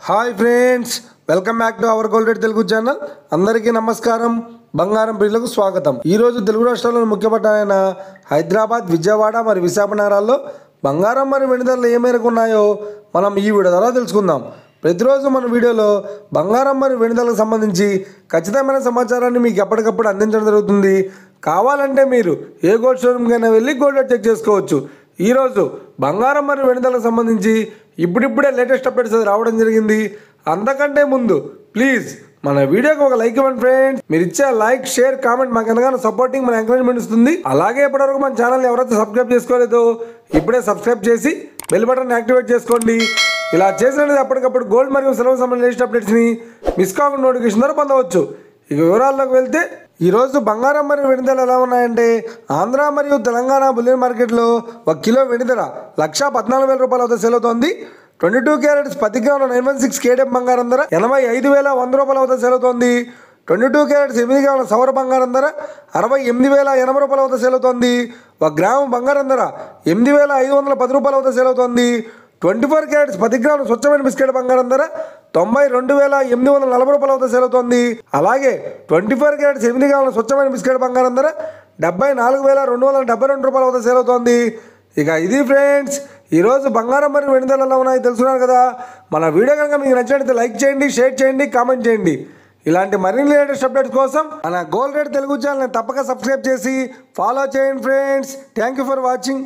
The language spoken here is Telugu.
Hi friends, welcome back to our gold rate Telugu channel. అందరికీ నమస్కారం. బంగారం ప్రియులకు స్వాగతం. ఈరోజు తెలుగు రాష్ట్రాల్లోని ముఖ్య పట్టణాలైన హైదరాబాద్, విజయవాడ మరియు విశాఖ నగరాల్లో బంగారం మరియు వెండి ధరలు ఏ మేరకు ఉన్నాయో మనం ఈ వీడియో ద్వారా తెలుసుకుందాం. ప్రతిరోజు మన వీడియోలో బంగారం మరియు వెండి ధరలకు సంబంధించి ఖచ్చితమైన సమాచారాన్ని మీకు ఎప్పటికప్పుడు అందించడం జరుగుతుంది. కావాలంటే మీరు ఏ గోల్డ్ షోరూమ్కైనా వెళ్ళి గోల్డ్ రేట్ చెక్ చేసుకోవచ్చు. ఈరోజు బంగారం మరియు వెండి ధరలకు సంబంధించి ఇప్పుడిప్పుడే లేటెస్ట్ అప్డేట్స్ రావడం జరిగింది. అంతకంటే ముందు ప్లీజ్ మన వీడియోకి ఒక లైక్ ఇవ్వండి ఫ్రెండ్స్. మీరు ఇచ్చే లైక్, షేర్, కామెంట్ మాకు ఎంతగానో సపోర్టింగ్, మన ఎంకరేజ్మెంట్ ఇస్తుంది. అలాగే ఇప్పటివరకు మన ఛానల్ ఎవరైతే సబ్స్క్రైబ్ చేసుకోలేదో ఇప్పుడే సబ్స్క్రైబ్ చేసి బెల్ బటన్ యాక్టివేట్ చేసుకోండి. ఇలా చేసినట్లయితే అప్పటికప్పుడు గోల్డ్ మరియు సిల్వర్ సంబంధించిన లేటెస్ట్ అప్డేట్స్ని మిస్ కాకుండా నోటిఫికేషన్ ద్వారా పొందవచ్చు. ఇక వివరాల్లోకి వెళ్తే ఈరోజు బంగారం మరియు వెండి ధరలు ఎలా ఉన్నాయంటే, ఆంధ్ర మరియు తెలంగాణ బులియన్ మార్కెట్లో 1 కిలో వెండి ధర 1,14,000 రూపాయల వద్ద సేల్ అవుతోంది. 22 క్యారెట్స్ 10 గ్రాముల 916 కేడిఎం బంగారం ధర 85,100 రూపాయల వద్ద సేల్ అవుతోంది. 22 క్యారెట్స్ 8 గ్రాముల సవర బంగారం ధర 68,080 రూపాయల వద్ద సేల్ అవుతోంది. 1 గ్రాము బంగారం ధర 8,510 రూపాయల వద్ద సేల్ అవుతోంది. 24 క్యారెట్స్ 10 గ్రాముల స్వచ్ఛమైన బిస్కెట్ బంగారం ధర 92,840 రూపాయల వద్ద సేల్ అవుతోంది. అలాగే 24 క్యారెట్స్ 8 గ్రాముల స్వచ్ఛమైన బిస్కెట్ బంగారం ధర 74,272 రూపాయల వద్ద సేల్ అవుతోంది. ఇక ఇది ఫ్రెండ్స్, ఈరోజు బంగారం మరియు వెండి ధరలు ఎలా ఉన్నాయో తెలుసుకున్నారు కదా. మన వీడియో కనుక మీకు నచ్చినట్లయితే లైక్ చేయండి, షేర్ చేయండి, కామెంట్ చేయండి. ఇలాంటి మరిన్ని లేటెస్ట్ అప్డేట్స్ కోసం మన గోల్డ్ రేట్ తెలుగు ఛానల్ని తప్పక సబ్స్క్రైబ్ చేసి ఫాలో చేయండి friends. Thank you for watching.